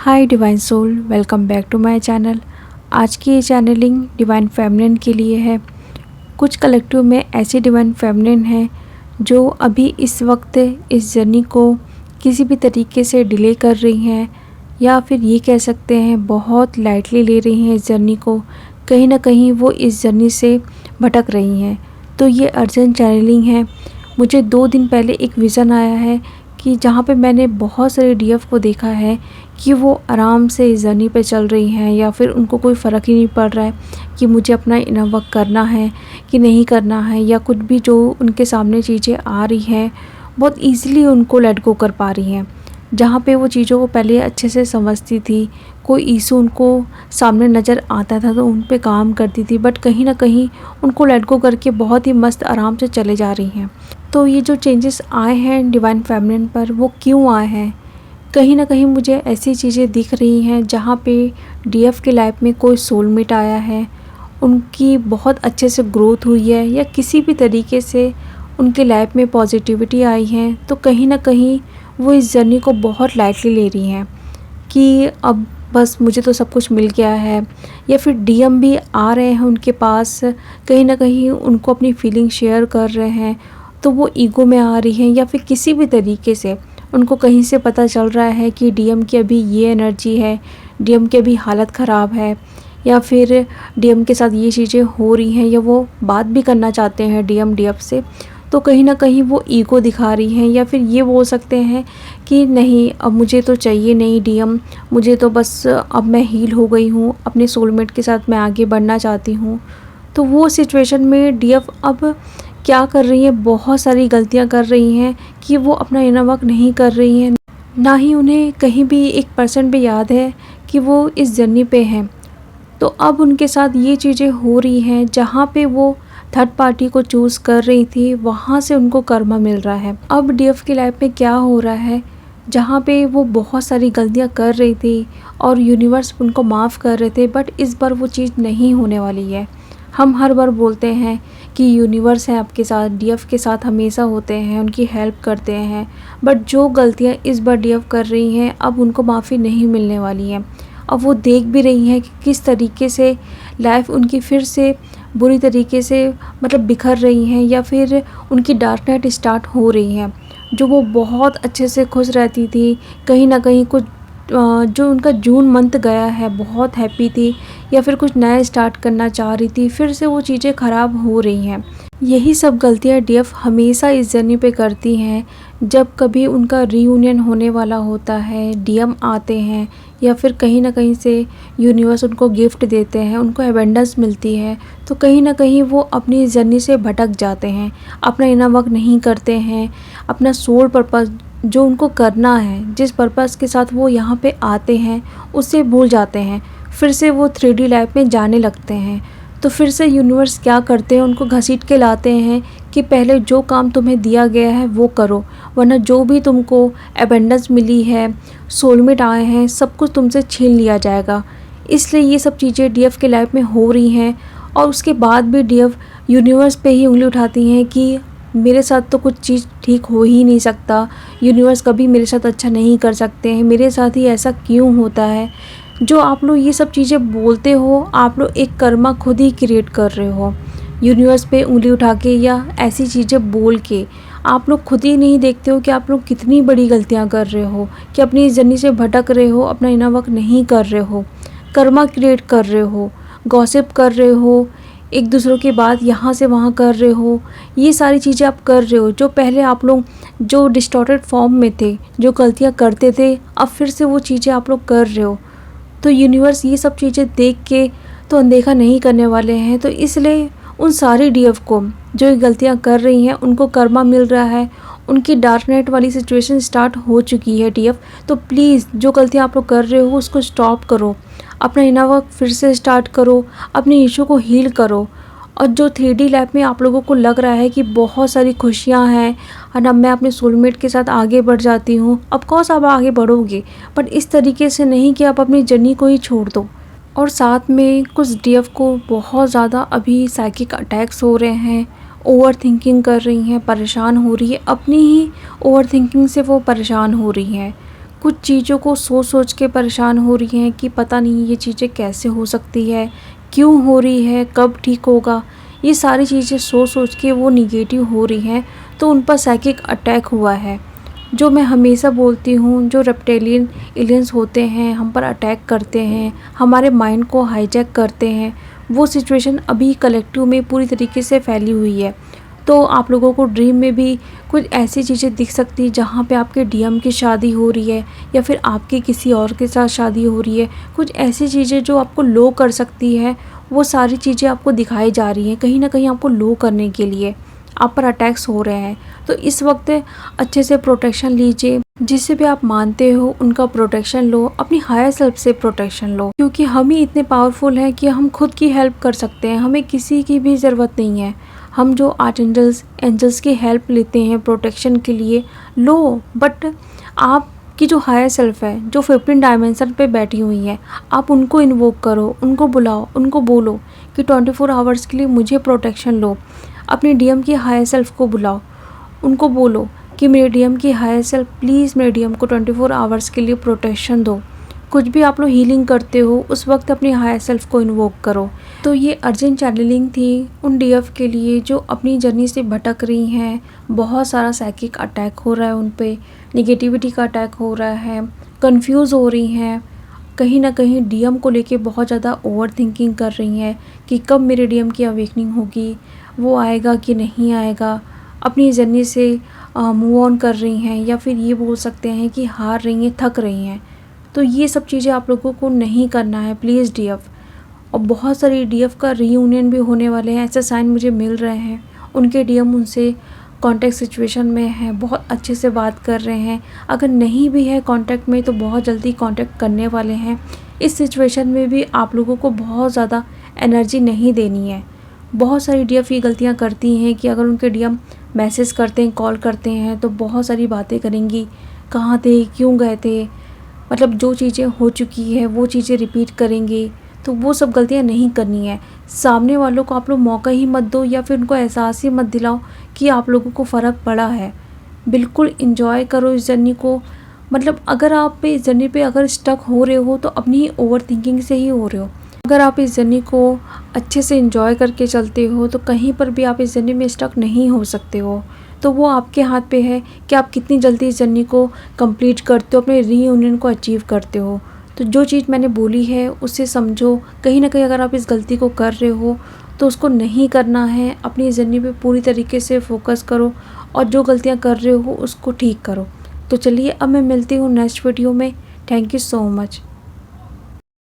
Hi divine soul, welcome back to my channel. आज की ये चैनलिंग डिवाइन फेमिनिन के लिए है। कुछ कलेक्टिव में ऐसे डिवाइन फेमिनिन हैं जो अभी इस वक्त इस जर्नी को किसी भी तरीके से डिले कर रही हैं, या फिर ये कह सकते हैं बहुत लाइटली ले रही हैं इस जर्नी को। कहीं ना कहीं वो इस जर्नी से भटक रही हैं। तो ये अर्जेंट चैनलिंग है। मुझे 2 दिन पहले एक विज़न आया है कि जहाँ पे मैंने बहुत सारे डीएफ को देखा है कि वो आराम से इस जर्नी पे चल रही हैं, या फिर उनको कोई फ़र्क ही नहीं पड़ रहा है कि मुझे अपना इनर वर्क करना है कि नहीं करना है, या कुछ भी जो उनके सामने चीज़ें आ रही हैं बहुत ईज़िली उनको लेट गो कर पा रही हैं। जहाँ पे वो चीज़ों को पहले अच्छे से समझती थी, कोई इशू उनको सामने नज़र आता था तो उन पे काम करती थी, बट कहीं ना कहीं उनको लेट गो करके बहुत ही मस्त आराम से चले जा रही हैं। तो ये जो चेंजेस आए हैं डिवाइन फेमिनिन पर, वो क्यों आए हैं? कहीं ना कहीं मुझे ऐसी चीज़ें दिख रही हैं जहाँ पे डीएफ के लाइफ में कोई सोलमेट आया है, उनकी बहुत अच्छे से ग्रोथ हुई है, या किसी भी तरीके से उनके लाइफ में पॉजिटिविटी आई है। तो कहीं ना कहीं वो इस जर्नी को बहुत लाइटली ले रही हैं कि अब बस मुझे तो सब कुछ मिल गया है, या फिर डीएम भी आ रहे हैं उनके पास, कहीं ना कहीं उनको अपनी फीलिंग शेयर कर रहे हैं, तो वो ईगो में आ रही हैं, या फिर किसी भी तरीके से उनको कहीं से पता चल रहा है कि डीएम की अभी ये एनर्जी है, डीएम की अभी हालत ख़राब है, या फिर डीएम के साथ ये चीज़ें हो रही हैं, या वो बात भी करना चाहते हैं डीएफ से। तो कहीं ना कहीं वो ईगो दिखा रही हैं, या फिर ये बोल सकते हैं कि नहीं, अब मुझे तो चाहिए नहीं डीएम, मुझे तो बस अब मैं हील हो गई हूँ, अपने सोलमेट के साथ मैं आगे बढ़ना चाहती हूँ। तो वो सिचुएशन में डीएफ अब क्या कर रही है, बहुत सारी गलतियाँ कर रही हैं कि वो अपना इनर वर्क नहीं कर रही हैं, ना ही उन्हें कहीं भी 1% भी याद है कि वो इस जर्नी पे हैं। तो अब उनके साथ ये चीज़ें हो रही हैं जहाँ पे वो थर्ड पार्टी को चूज़ कर रही थी, वहाँ से उनको कर्मा मिल रहा है। अब डीएफ की लाइफ में क्या हो रहा है, जहाँ पे वो बहुत सारी गलतियाँ कर रही थी और यूनिवर्स उनको माफ़ कर रहे थे, बट इस बार वो चीज़ नहीं होने वाली है। हम हर बार बोलते हैं कि यूनिवर्स है आपके साथ, डीएफ के साथ हमेशा होते हैं, उनकी हेल्प करते हैं, बट जो गलतियाँ इस बार डीएफ कर रही हैं अब उनको माफ़ी नहीं मिलने वाली है। अब वो देख भी रही हैं कि किस तरीके से लाइफ उनकी फिर से बुरी तरीके से बिखर रही हैं, या फिर उनकी डार्क नाइट स्टार्ट हो रही है। जो वो बहुत अच्छे से खुश रहती थी, कहीं ना कहीं कुछ जो उनका जून मंथ गया है बहुत हैप्पी थी, या फिर कुछ नया स्टार्ट करना चाह रही थी, फिर से वो चीज़ें ख़राब हो रही हैं। यही सब गलतियाँ डीएफ हमेशा इस जर्नी पे करती हैं। जब कभी उनका रीयूनियन होने वाला होता है, डीएम आते हैं, या फिर कहीं ना कहीं से यूनिवर्स उनको गिफ्ट देते हैं, उनको एबेंडेंस मिलती है, तो कहीं ना कहीं वो अपनी जर्नी से भटक जाते हैं, अपना इनर वर्क नहीं करते हैं, अपना सोल पर्पस जो उनको करना है, जिस पर्पस के साथ वो यहाँ पे आते हैं उससे भूल जाते हैं। फिर से वो 3D लाइफ में जाने लगते हैं। तो फिर से यूनिवर्स क्या करते हैं, उनको घसीट के लाते हैं कि पहले जो काम तुम्हें दिया गया है वो करो, वरना जो भी तुमको एबेंडेंस मिली है, सोलमेट आए हैं, सब कुछ तुमसे छीन लिया जाएगा। इसलिए ये सब चीज़ें डीएफ के लाइफ में हो रही हैं, और उसके बाद भी डीएफ यूनिवर्स पे ही उंगली उठाती हैं कि मेरे साथ तो कुछ चीज़ ठीक हो ही नहीं सकता, यूनिवर्स कभी मेरे साथ अच्छा नहीं कर सकते हैं, मेरे साथ ही ऐसा क्यों होता है। जो आप लोग ये सब चीज़ें बोलते हो, आप लोग एक कर्मा खुद ही क्रिएट कर रहे हो। यूनिवर्स पे उंगली उठा के या ऐसी चीज़ें बोल के आप लोग खुद ही नहीं देखते हो कि आप लोग कितनी बड़ी गलतियाँ कर रहे हो, कि अपनी जर्नी से भटक रहे हो, अपना इनर वर्क नहीं कर रहे हो, कर्मा क्रिएट कर रहे हो, गॉसिप कर रहे हो, एक दूसरों की बात यहाँ से वहाँ कर रहे हो। ये सारी चीज़ें आप कर रहे हो जो पहले आप लोग जो डिस्टॉर्टेड फॉर्म में थे, जो गलतियाँ करते थे, अब फिर से वो चीज़ें आप लोग कर रहे हो। तो यूनिवर्स ये सब चीज़ें देख के तो अनदेखा नहीं करने वाले हैं। तो इसलिए उन सारी डीएफ को जो ये गलतियाँ कर रही हैं उनको कर्मा मिल रहा है, उनकी डार्क नाइट वाली सिचुएशन स्टार्ट हो चुकी है डीएफ। तो प्लीज़ जो गलतियाँ आप लोग कर रहे हो उसको स्टॉप करो, अपना इनर वर्क फिर से स्टार्ट करो, अपने इशू को हील करो। और जो 3D लाइफ में आप लोगों को लग रहा है कि बहुत सारी खुशियाँ हैं और अब मैं अपने सोलमेट के साथ आगे बढ़ जाती हूँ, ऑफ कोर्स आप आगे बढ़ोगे, बट इस तरीके से नहीं कि आप अपनी जर्नी को ही छोड़ दो। और साथ में कुछ डीएफ को बहुत ज़्यादा अभी साइकिक अटैक्स हो रहे हैं, ओवर थिंकिंग कर रही हैं, परेशान हो रही है, अपनी ही ओवर थिंकिंग से वो परेशान हो रही हैं। कुछ चीज़ों को सोच के परेशान हो रही हैं कि पता नहीं ये चीज़ें कैसे हो सकती है, क्यों हो रही है, कब ठीक होगा। ये सारी चीज़ें सोच के वो निगेटिव हो रही हैं, तो उन पर साइकिक अटैक हुआ है। जो मैं हमेशा बोलती हूँ, जो रेप्टिलियन एलियंस होते हैं हम पर अटैक करते हैं, हमारे माइंड को हाईजैक करते हैं, वो सिचुएशन अभी कलेक्टिव में पूरी तरीके से फैली हुई है। तो आप लोगों को ड्रीम में भी कुछ ऐसी चीज़ें दिख सकती है जहाँ पे आपके डीएम की शादी हो रही है या फिर आपकी किसी और के साथ शादी हो रही है। कुछ ऐसी चीज़ें जो आपको लो कर सकती है, वो सारी चीज़ें आपको दिखाई जा रही हैं, कहीं ना कहीं आपको लो करने के लिए आप पर अटैक्स हो रहे हैं। तो इस वक्त अच्छे से प्रोटेक्शन लीजिए, जिससे भी आप मानते हो उनका प्रोटेक्शन लो, अपनी हायर सेल्फ से प्रोटेक्शन लो, क्योंकि हम ही इतने पावरफुल हैं कि हम खुद की हेल्प कर सकते हैं, हमें किसी की भी ज़रूरत नहीं है। हम जो आर्चएंजल्स एंजल्स की हेल्प लेते हैं प्रोटेक्शन के लिए लो, बट आप की जो हायर सेल्फ है, जो 15 डायमेंशन पे बैठी हुई है, आप उनको इन्वोक करो, उनको बुलाओ, उनको बोलो कि 24 आवर्स के लिए मुझे प्रोटेक्शन लो। अपने डीएम की हायर सेल्फ को बुलाओ, उनको बोलो कि मेरे डीएम की हायर सेल्फ प्लीज़ मेरे डीएम को 24 आवर्स के लिए प्रोटेक्शन दो। कुछ भी आप लोग हीलिंग करते हो उस वक्त अपनी हायर सेल्फ को इन्वोक करो। तो ये अर्जेंट चैनलिंग थी उन डीएफ के लिए जो अपनी जर्नी से भटक रही हैं। बहुत सारा साइकिक अटैक हो रहा है उन पे, नेगेटिविटी का अटैक हो रहा है, कंफ्यूज हो रही हैं, कहीं ना कहीं डीएम को लेके बहुत ज़्यादा ओवर थिंकिंग कर रही हैं कि कब मेरे डीएम की अवेकनिंग होगी, वो आएगा कि नहीं आएगा। अपनी जर्नी से मूव ऑन कर रही हैं, या फिर ये बोल सकते हैं कि हार रही हैं, थक रही हैं। तो ये सब चीज़ें आप लोगों को नहीं करना है प्लीज़ डीएफ। और बहुत सारी डीएफ का रीयूनियन भी होने वाले हैं, ऐसे साइन मुझे मिल रहे हैं। उनके डीएम उनसे कॉन्टैक्ट सिचुएशन में हैं, बहुत अच्छे से बात कर रहे हैं। अगर नहीं भी है कॉन्टैक्ट में तो बहुत जल्दी कॉन्टैक्ट करने वाले हैं। इस सिचुएशन में भी आप लोगों को बहुत ज़्यादा एनर्जी नहीं देनी है। बहुत सारी डीएफ ये गलतियाँ करती हैं कि अगर उनके डीएम मैसेज करते हैं, कॉल करते हैं, तो बहुत सारी बातें करेंगी, कहाँ थे, क्यों गए थे, मतलब जो चीज़ें हो चुकी है वो चीज़ें रिपीट करेंगे। तो वो सब गलतियाँ नहीं करनी है। सामने वालों को आप लोग मौका ही मत दो, या फिर उनको एहसास ही मत दिलाओ कि आप लोगों को फ़र्क पड़ा है। बिल्कुल इंजॉय करो इस जर्नी को। मतलब अगर आप इस जर्नी पे अगर स्टक हो रहे हो तो अपनी ही ओवर थिंकिंग से ही हो रहे हो। अगर आप इस जर्नी को अच्छे से इंजॉय करके चलते हो तो कहीं पर भी आप इस जर्नी में स्टक नहीं हो सकते हो। तो वो आपके हाथ पे है कि आप कितनी जल्दी इस जर्नी को कंप्लीट करते हो, अपने रीयूनियन को अचीव करते हो। तो जो चीज़ मैंने बोली है उससे समझो। कहीं ना कहीं अगर आप इस गलती को कर रहे हो तो उसको नहीं करना है। अपनी जर्नी पे पूरी तरीके से फोकस करो और जो गलतियाँ कर रहे हो उसको ठीक करो। तो चलिए अब मैं मिलती हूँ नेक्स्ट वीडियो में। Thank you so much.